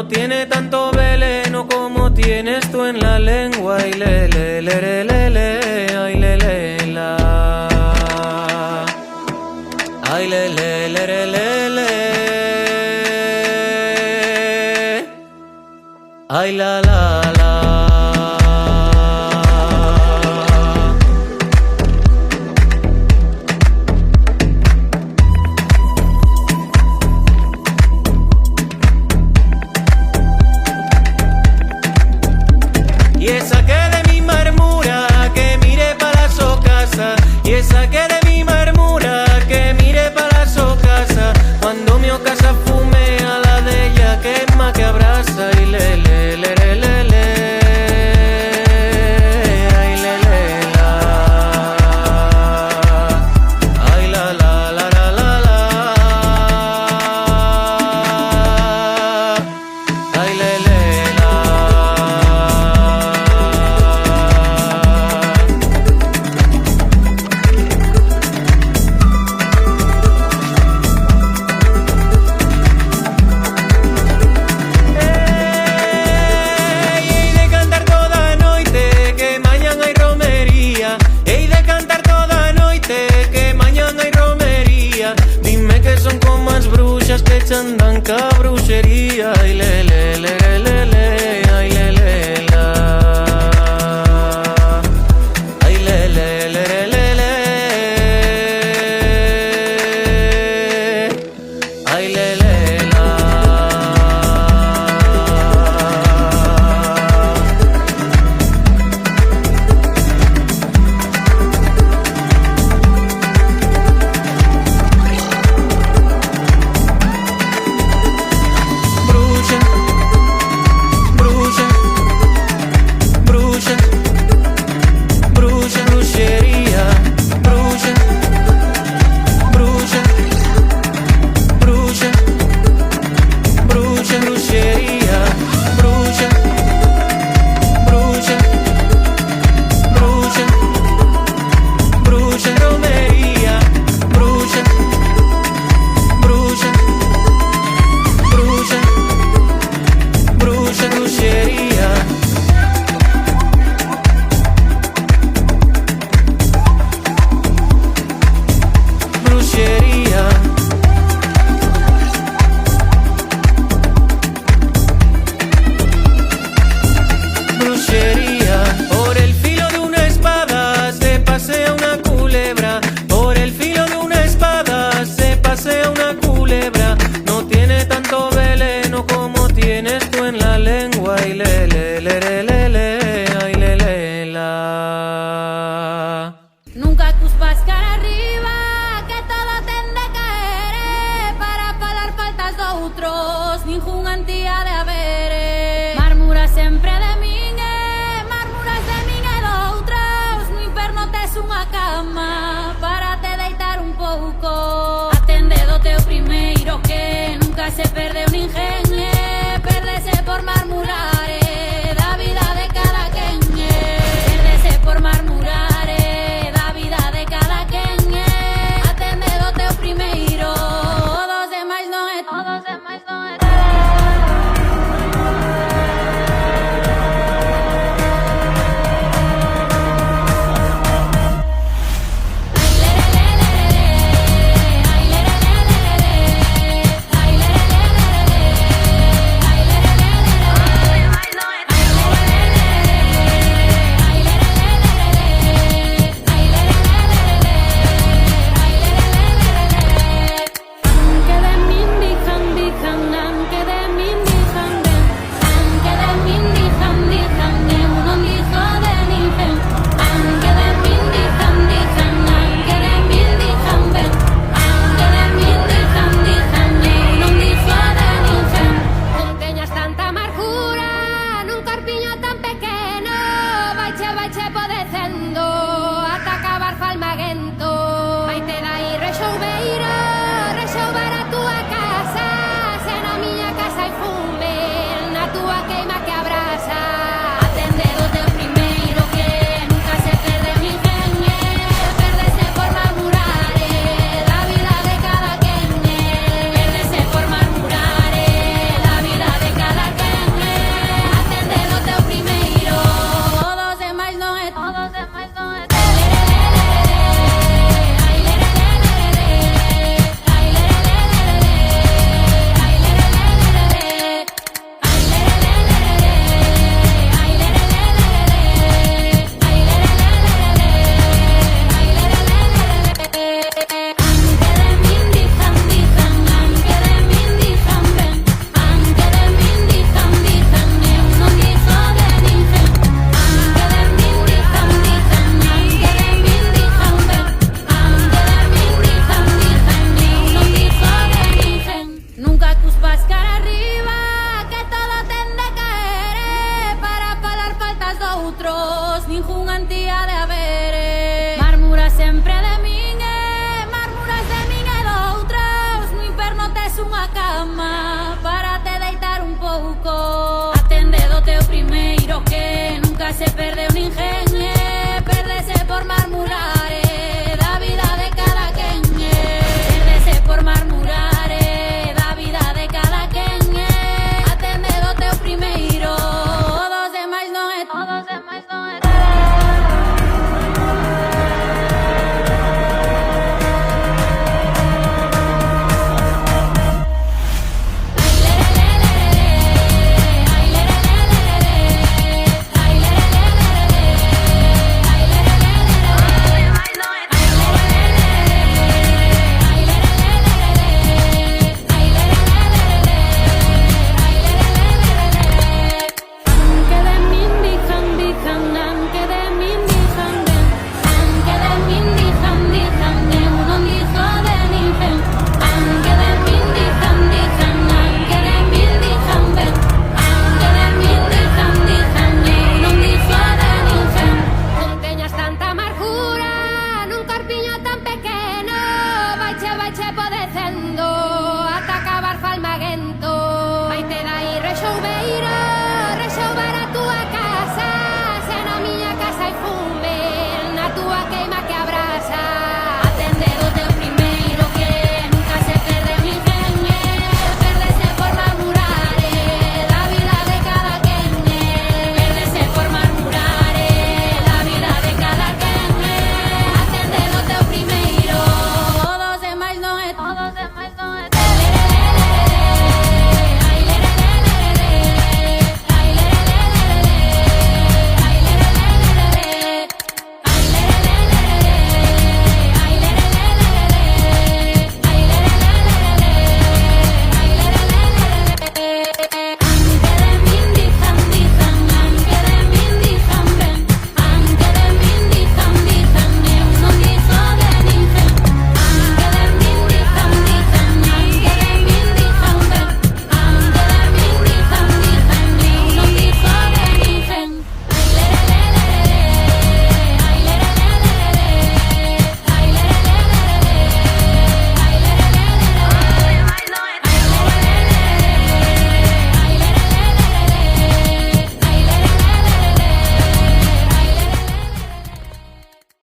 no tiene tanto veneno como tienes tú en la lengua. Ay, le, le, le, le, le, le, ay, le, le, la. Ay, le, le, le, le, le, le. Ay, la, la, la. Y esa que de mi marmura, que mire para su casa. Y esa que de mi marmura, que mire para su casa. Cuando mi casa fume a la de ella, quema que abraza. Y le, le, le, le, le, le. Ay, le, le, la. Ay, la, la, la, la, la, la. Ay, le, le, la. Que chandan ca bruxería. Ay, le, le, le, le, le, ay, le, le, la. Ay, le, le, le, le, le. Ay, le, le, la. Por el filo de una espada se pasea una culebra. Por el filo de una espada se pasea una culebra. No tiene tanto veneno como tienes tú en la lengua. Ay, le, le, le, le, le, le, ay, le, le, la. Nunca cuspas cara arriba, que todo ten de caer, para pagar faltas de outros, ningún antía de haber. Marmura sempre de min, marmuras de min e de outros, no inferno tes unha cama para te deitar un pouco. Atende do teu primeiro que nunca se perde un ingenio, perdese por marmurar, da vida de cada quen, perdese por marmurar, da vida de cada quen. Atende do teu primeiro, todos demais non é, todos demais non é. Ay, le, le, le, le, le, ay, le, le, le, le, le, ay, le, le, le, le, le. se perde